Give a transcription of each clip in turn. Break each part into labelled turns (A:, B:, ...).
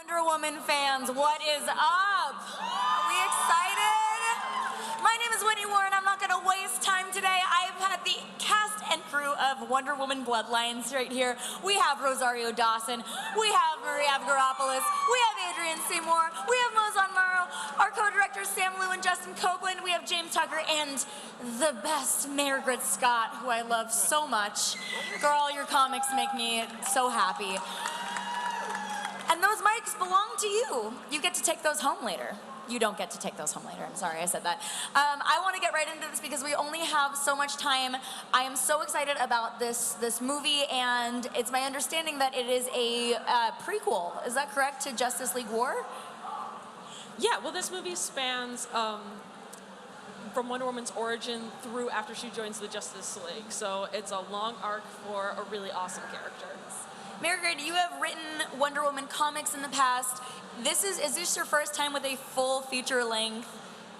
A: Wonder Woman fans, what is up? Are we excited? My name is Whitney Warren. I'm not going to waste time today. I've had the cast and crew of Wonder Woman Bloodlines right here. We have Rosario Dawson. We have Avgeropoulos. We have Adrienne C. We have Mozhan Marno. Our co-directors Sam Liu and Justin Copeland. We have James Tucker and the best Margaret Scott, who I love so much. Girl, your comics make me so happy. And those mics belong to you. You get to take those home later. You don't get to take those home later. I'm sorry I said that. I want to get right into this because we only have so much time. I am so excited about this movie, and it's my understanding that it is a prequel. Is that correct, to Justice League War?
B: Yeah, well, this movie spans from Wonder Woman's origin through after she joins the Justice League. So it's a long arc for a really awesome character.
A: Margaret, you have written Wonder Woman comics in the past. Is this your first time with a full feature-length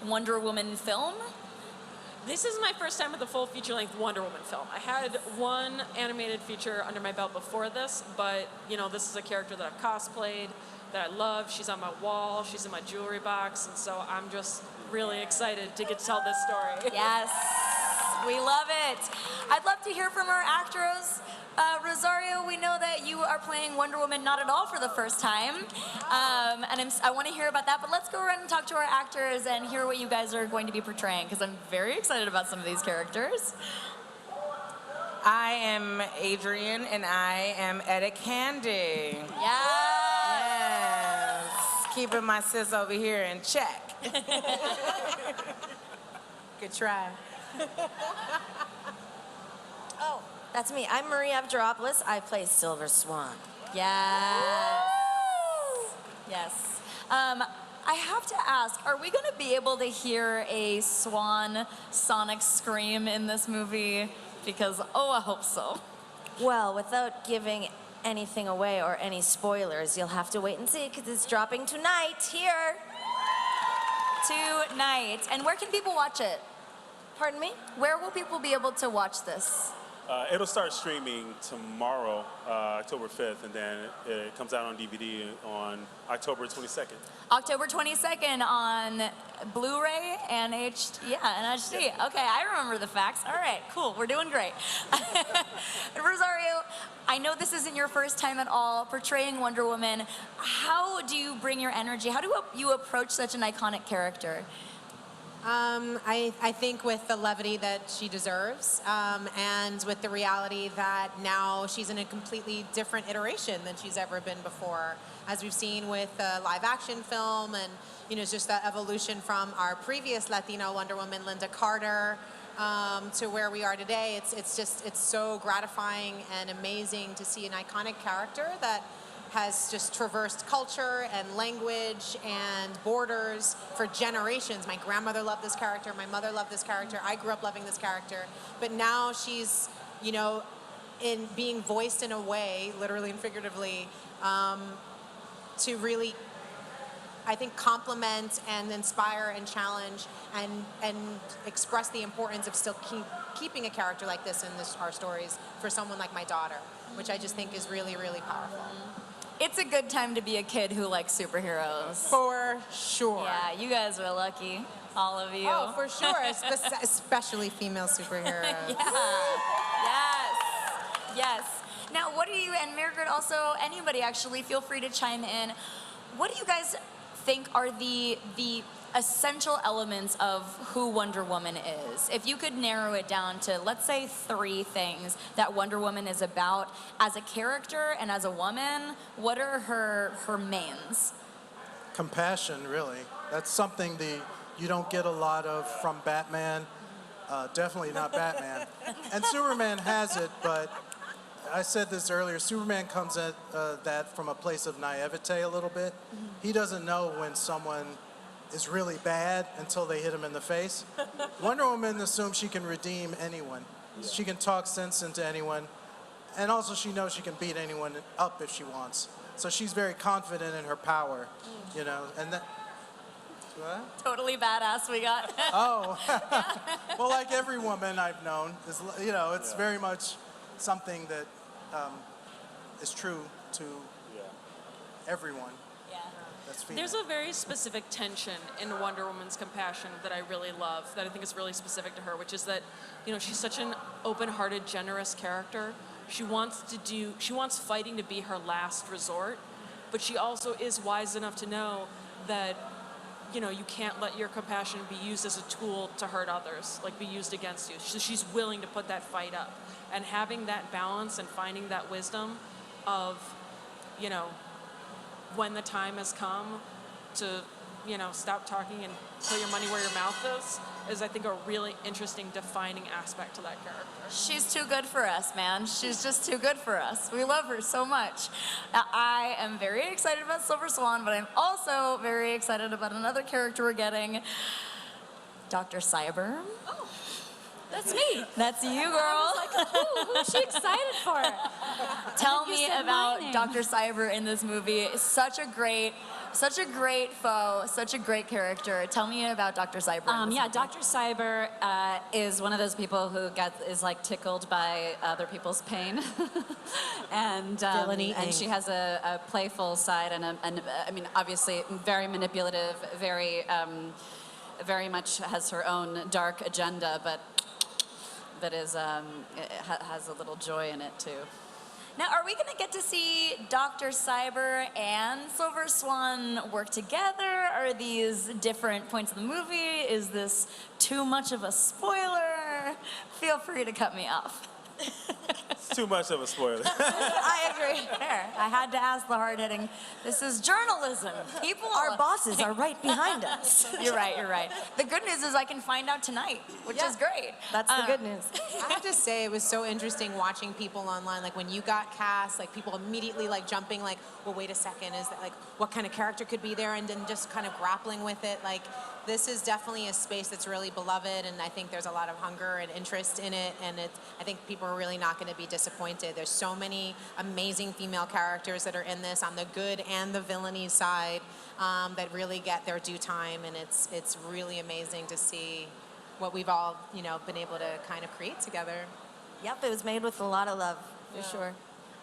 A: Wonder Woman film?
B: This is my first time with a full feature-length Wonder Woman film. I had one animated feature under my belt before this, but you know, this is a character that I've cosplayed, that I love. She's on my wall, she's in my jewelry box, and so I'm just really excited to get to tell this story.
A: Yes, we love it. I'd love to hear from our actors. Rosario, we know that you are playing Wonder Woman not at all for the first time, and I want to hear about that, but let's go around and talk to our actors and hear what you guys are going to be portraying, because I'm very excited about some of these characters.
C: I am Adrienne, and I am Etta Candy.
A: Yes!
C: Keeping my sis over here in check. Good try.
D: Oh, that's me. I'm Marie Avgeropoulos. I play Silver Swan.
A: Yes. Yes. I have to ask, are we going to be able to hear a swan sonic scream in this movie? Because, oh, I hope so.
D: Well, without giving anything away or any spoilers, you'll have to wait and see, because it's dropping tonight here.
A: Tonight. And where can people watch it?
D: Pardon me?
A: Where will people be able to watch this?
E: It'll start streaming tomorrow, October 5th, and then it comes out on DVD on October 22nd.
A: October 22nd on Blu-ray and HD. Okay, I remember the facts. All right, cool, we're doing great. Rosario, I know this isn't your first time at all portraying Wonder Woman. How do you bring your energy? How do you approach such an iconic character?
F: I think with the levity that she deserves, and with the reality that now she's in a completely different iteration than she's ever been before, as we've seen with the live-action film, and you know, just the evolution from our previous Latino Wonder Woman, Linda Carter, to where we are today. It's so gratifying and amazing to see an iconic character that has just traversed culture and language and borders for generations. My grandmother loved this character, my mother loved this character, I grew up loving this character, but now she's, you know, in being voiced in a way, literally and figuratively, to really, I think, complement and inspire and challenge and express the importance of still keeping a character like this in our stories for someone like my daughter, which I just think is really, really powerful.
A: It's a good time to be a kid who likes superheroes.
F: For sure.
A: Yeah, you guys are lucky, all of you.
F: Oh, for sure, especially female superheroes.
A: Yes. Now, what do you, and Margaret also, anybody actually, feel free to chime in. What do you guys think are the essential elements of who Wonder Woman is? If you could narrow it down to, let's say, 3 things that Wonder Woman is about as a character and as a woman, what are her mains?
G: Compassion, really. That's something you don't get a lot of from Batman. Definitely not Batman. And Superman has it, but I said this earlier, Superman comes at that from a place of naivete a little bit. He doesn't know when someone is really bad until they hit him in the face. Wonder Woman assumes she can redeem anyone. Yeah. She can talk sense into anyone, and also she knows she can beat anyone up if she wants. So she's very confident in her power, you know, and that. What?
A: Totally badass we got.
G: Oh, well, like every woman I've known, is, you know, it's very much something that is true to everyone.
A: Yeah.
G: That's female.
B: There's a very specific tension in Wonder Woman's compassion that I really love, that I think is really specific to her, which is that, you know, she's such an open-hearted, generous character. She wants fighting to be her last resort, but she also is wise enough to know that, you know, you can't let your compassion be used as a tool to hurt others, like be used against you. So she's willing to put that fight up. And having that balance and finding that wisdom of, you know, when the time has come to, you know, stop talking and put your money where your mouth is I think a really interesting defining aspect to that character.
A: She's too good for us, man. She's just too good for us. We love her so much. Now, I am very excited about Silver Swan, but I'm also very excited about another character we're getting, Dr. Cyber.
H: Oh, that's me.
A: That's you, girl.
H: I was like, who's she excited for?
A: Tell
H: You
A: me
H: said
A: about
H: my name.
A: Dr. Cyber in this movie. It's such a great foe, such a great character. Tell me about Dr. Cyber. in this
H: Yeah,
A: movie.
H: Dr. Cyber is one of those people who is like tickled by other people's pain, and
F: Villainy
H: and
F: Inc.
H: she has a playful side and I mean obviously very manipulative, very much has her own dark agenda, but has a little joy in it too.
A: Now, are we going to get to see Dr. Cyber and Silver Swan work together? Are these different points of the movie? Is this too much of a spoiler? Feel free to cut me off.
E: It's too much of a spoiler.
A: I agree. Fair. I had to ask the hard-hitting. This is journalism. People,
D: Our bosses are right behind us.
A: You're right. The good news is I can find out tonight, which is great.
D: That's the good news.
F: I have to say, it was so interesting watching people online. Like when you got cast, like people immediately like jumping, like, well, wait a second, is that like what kind of character could be there, and then just kind of grappling with it. Like this is definitely a space that's really beloved, and I think there's a lot of hunger and interest in it. And I think people are really not going to be disappointed. There's so many amazing female characters that are in this on the good and the villainy side that really get their due time, and it's really amazing to see what we've all, you know, been able to kind of create together.
D: Yep, it was made with a lot of love, for sure.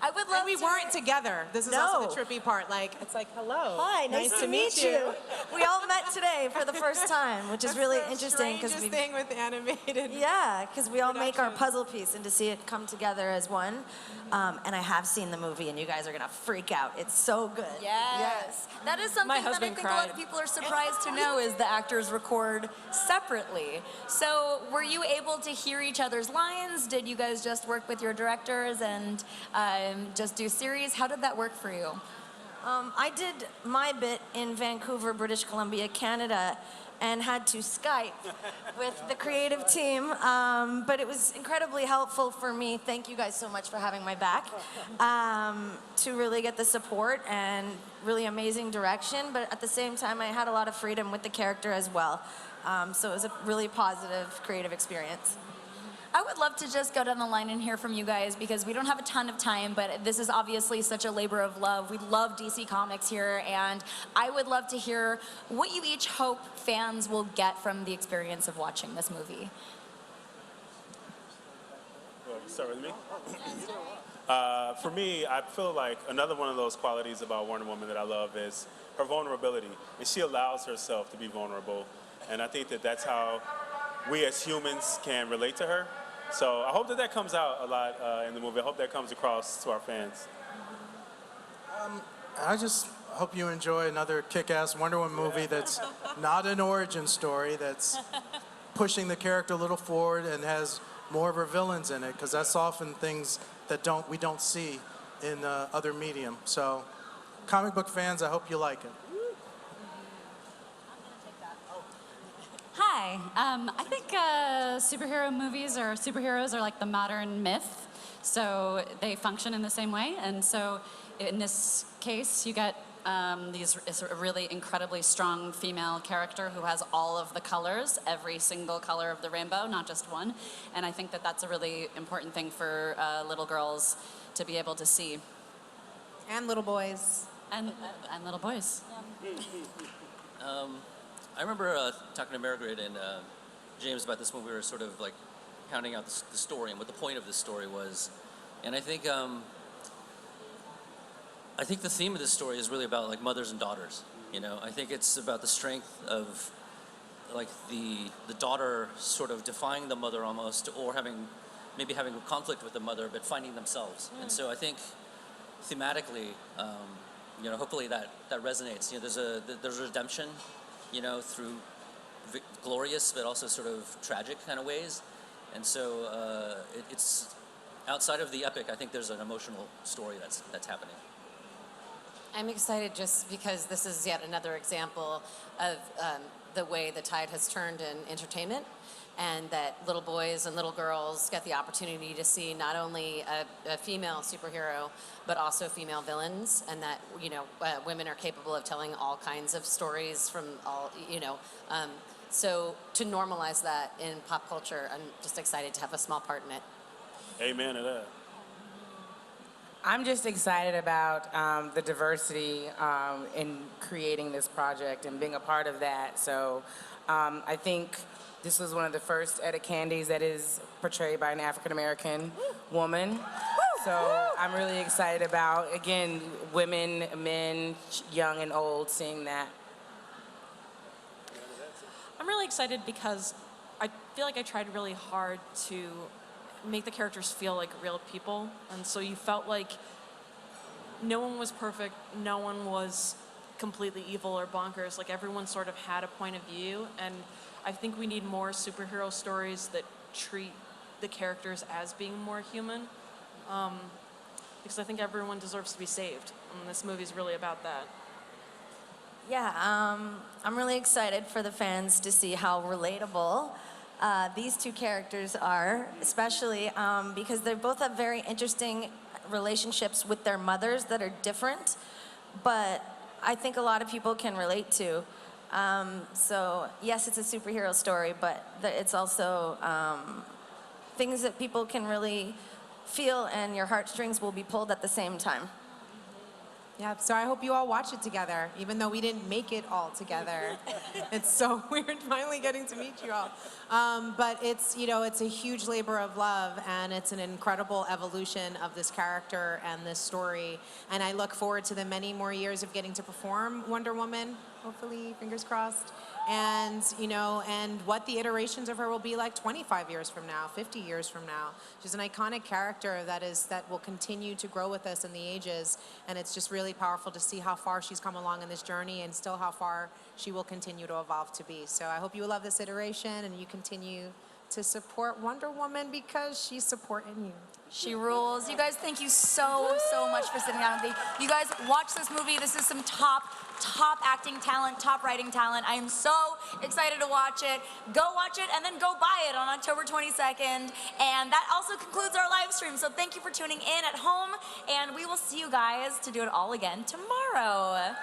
A: I would love
F: And we
A: to...
F: weren't together. This is
D: No.
F: also the trippy part. Like, it's like, hello.
D: Hi, nice to meet you. We all met today for the first time, which is really interesting because
F: Strangest
D: we
F: thing with animated.
D: yeah, because we all make our
F: production.
D: puzzle piece, and to see it come together as one. And I have seen the movie, and you guys are gonna freak out. It's so good.
A: Yes. That is something
B: My
A: that I
B: husband
A: think a lot
B: cried.
A: of people are surprised to know is the actors record separately. So were you able to hear each other's lines? Did you guys just work with your directors and just do series? How did that work for you?
D: I did my bit in Vancouver, British Columbia, Canada, and had to Skype with the creative team. But it was incredibly helpful for me. Thank you guys so much for having my back. To really get the support and really amazing direction. But at the same time, I had a lot of freedom with the character as well. So it was a really positive creative experience.
A: I would love to just go down the line and hear from you guys because we don't have a ton of time, but this is obviously such a labor of love. We love DC Comics here, and I would love to hear what you each hope fans will get from the experience of watching this movie.
E: Well, start with me. For me, I feel like another one of those qualities about Wonder Woman that I love is her vulnerability, and she allows herself to be vulnerable, and I think that that's how we as humans can relate to her. So I hope that that comes out a lot in the movie. I hope that comes across to our fans.
G: I just hope you enjoy another kick-ass Wonder Woman movie that's not an origin story, that's pushing the character a little forward and has more of her villains in it, because that's often things that we don't see in other medium. So comic book fans, I hope you like it.
H: Hi. I think superheroes are like the modern myth, so they function in the same way. And so in this case, you get is a really incredibly strong female character who has all of the colors, every single color of the rainbow, not just one. And I think that that's a really important thing for little girls to be able to see.
F: And little boys.
H: And little boys.
I: I remember talking to Margaret and James about this when we were sort of like pounding out the story and what the point of the story was. And I think I think the theme of this story is really about like mothers and daughters. You know, I think it's about the strength of like the daughter sort of defying the mother almost, or maybe having a conflict with the mother, but finding themselves. And so I think thematically, you know, hopefully that resonates. You know, there's a redemption, you know, through glorious but also sort of tragic kind of ways. And so it's outside of the epic. I think there's an emotional story that's happening.
J: I'm excited just because this is yet another example of the way the tide has turned in entertainment, and that little boys and little girls get the opportunity to see not only a female superhero, but also female villains, and that, you know, women are capable of telling all kinds of stories from all, you know. So to normalize that in pop culture, I'm just excited to have a small part in it.
E: Amen to that.
C: I'm just excited about the diversity in creating this project and being a part of that. So I think this was one of the first Etta Candies that is portrayed by an African American woman. So I'm really excited about, again, women, men, young and old, seeing that.
B: I'm really excited because I feel like I tried really hard to make the characters feel like real people, and so you felt like no one was perfect, no one was completely evil or bonkers, like everyone sort of had a point of view, and I think we need more superhero stories that treat the characters as being more human, because I think everyone deserves to be saved, and this movie's really about that.
D: Yeah, I'm really excited for the fans to see how relatable these two characters are, especially because they both have very interesting relationships with their mothers that are different, but I think a lot of people can relate to. So yes, it's a superhero story, but it's also things that people can really feel, and your heartstrings will be pulled at the same time.
F: Yeah, so I hope you all watch it together, even though we didn't make it all together. It's so weird finally getting to meet you all. But it's, you know, it's a huge labor of love, and it's an incredible evolution of this character and this story. And I look forward to the many more years of getting to perform Wonder Woman, hopefully, fingers crossed. And, you know, and what the iterations of her will be like 25 years from now, 50 years from now. She's an iconic character that will continue to grow with us in the ages, and it's just really powerful to see how far she's come along in this journey, and still how far she will continue to evolve to be. So I hope you love this iteration, and you continue to support Wonder Woman because she's supporting you.
A: She rules. You guys, thank you so much for sitting down with me. You guys, watch this movie. This is some top acting talent, top writing talent. I am so excited to watch it. Go watch it and then go buy it on October 22nd. And that also concludes our live stream. So thank you for tuning in at home, and we will see you guys to do it all again tomorrow.